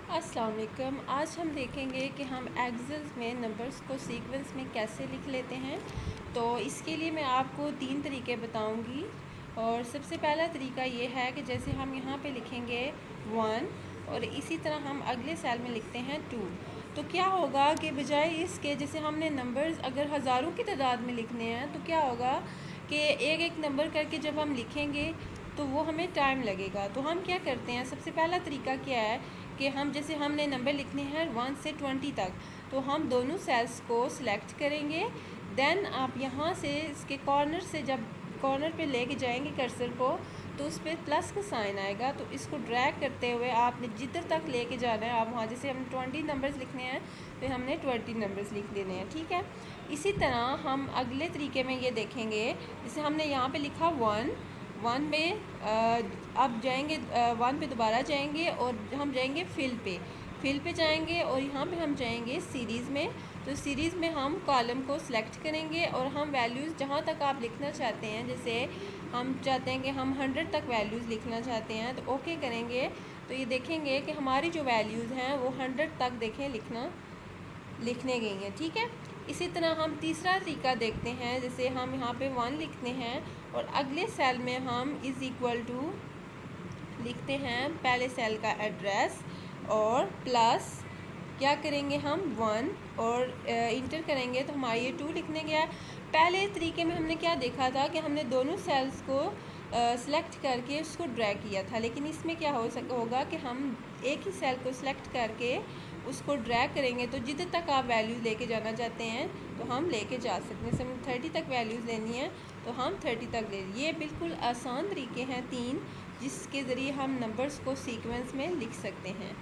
अस्सलाम वालेकुम। आज हम देखेंगे कि हम एक्सेल में नंबर्स को सीक्वेंस में कैसे लिख लेते हैं। तो इसके लिए मैं आपको 3 तरीके बताऊंगी। और सबसे पहला तरीका ये है कि जैसे हम यहाँ पे लिखेंगे 1 और इसी तरह हम अगले सेल में लिखते हैं 2। तो क्या होगा कि बजाय इसके जैसे हमने नंबर्स अगर हज़ारों की तादाद में लिखने हैं तो क्या होगा कि एक एक नंबर करके जब हम लिखेंगे तो वो हमें टाइम लगेगा। तो हम क्या करते हैं, सबसे पहला तरीका क्या है कि हम जैसे हमने नंबर लिखने हैं 1 से 20 तक, तो हम दोनों सेल्स को सिलेक्ट करेंगे। देन आप यहाँ से इसके कॉर्नर से जब कॉर्नर पे लेके जाएंगे कर्सर को तो उस पर प्लस का साइन आएगा, तो इसको ड्रैग करते हुए आपने जिधर तक लेके जाना है आप वहाँ, जैसे हमने 20 नंबर्स लिखने हैं तो हमने 20 नंबर्स लिख देने हैं। ठीक है, इसी तरह हम अगले तरीके में ये देखेंगे, जैसे हमने यहाँ पे लिखा 1 में अब जाएंगे 1 पे दोबारा जाएंगे और हम जाएंगे फिल पे जाएंगे और यहाँ पे हम जाएंगे सीरीज़ में। तो सीरीज़ में हम कॉलम को सिलेक्ट करेंगे और हम वैल्यूज़ जहाँ तक आप लिखना चाहते हैं, जैसे हम चाहते हैं कि हम 100 तक वैल्यूज़ लिखना चाहते हैं तो ओके करेंगे। तो ये देखेंगे कि हमारी जो वैल्यूज़ हैं वो 100 तक देखें लिखने गई हैं। ठीक है, इसी तरह हम तीसरा तरीका देखते हैं, जैसे हम यहाँ पे 1 लिखते हैं और अगले सेल में हम इज़ इक्वल टू लिखते हैं पहले सेल का एड्रेस और प्लस क्या करेंगे हम 1 और इंटर करेंगे तो हमारा ये 2 लिखने गया है। पहले तरीके में हमने क्या देखा था कि हमने दोनों सेल्स को सिलेक्ट करके उसको ड्रैग किया था, लेकिन इसमें क्या होगा कि हम एक ही सेल को सिलेक्ट करके उसको ड्रैग करेंगे तो जिधर तक आप वैल्यूज़ लेके जाना चाहते हैं तो हम लेके जा सकते हैं। जैसे हमें 30 तक वैल्यूज़ लेनी है तो हम 30 तक ले, ये बिल्कुल आसान तरीके हैं 3 जिसके ज़रिए हम नंबर्स को सीक्वेंस में लिख सकते हैं।